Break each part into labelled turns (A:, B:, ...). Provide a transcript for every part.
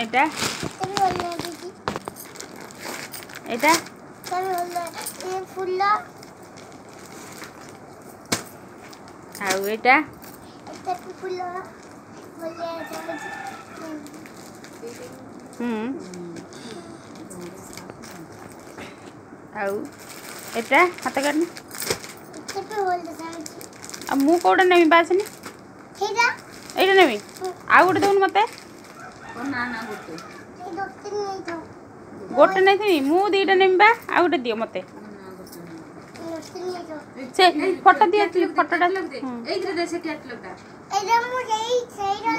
A: এটা এটা ଆଉ ଏଇଟା ଆଉ ଏଟା ହାତ କାଟନି ଆଉ ମୁଁ କୋଉଟା ନେବି ବାସନି ଏଇଟା ନେବି ଆଉ ଗୋଟେ ଦଉନି ମତେ गोटे नहीं मु दीटा नेमी बा आ गोटे दियो मते से फोटो दिया फोटोटा एइथरे दे से कैटलॉगटा एइरा मु देई सेइरा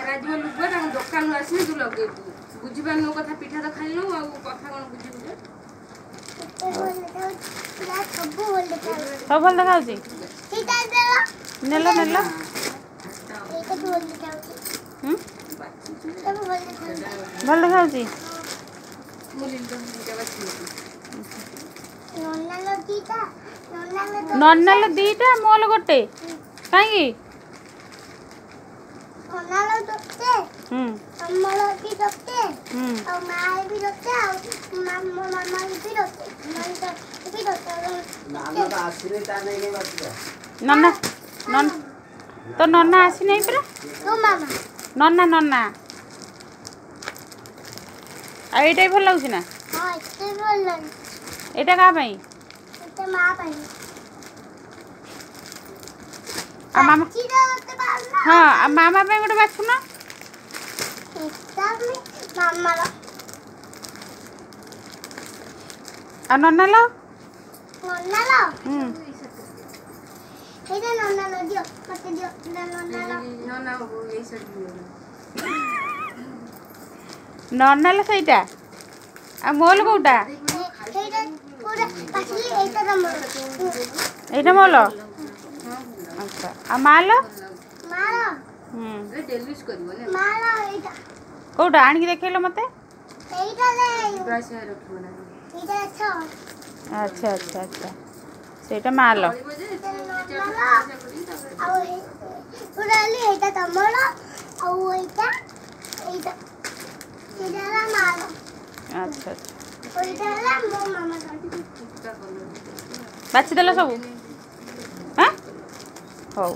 A: राजव लुगबा ता दुकान आसी तू लगे बुझी पानो कथा पिठा तो खाइलो आ कथा कोन बुझी बुझे सब बोल देखाउ छी ठीक है नेलो नेलो एक तो बोल देखाउ छी भल देखाउची नन्नाल दीटा मोल गोटे काई नन्ना नन तो नन्ना आसी नहीं परा नन्ना नन्ना आ एटा भल लागुछि ना हां एटा भल लाग एटा का पई एटा मा पई आ मामा हां आ मामा पे गोटे बाछु ना एटा मामा ला आ नन्ना ला एटा नन्ना ला दियो मते दियो नन्ना ला ए सब नन्नाल सहीटा आ मोल कोटा एटा मोल अच्छा आ माल कोटा आन के देखेलो मते अच्छा अच्छा अच्छा सेटा माल अच्छा बाछि देला सब हाँ हौ।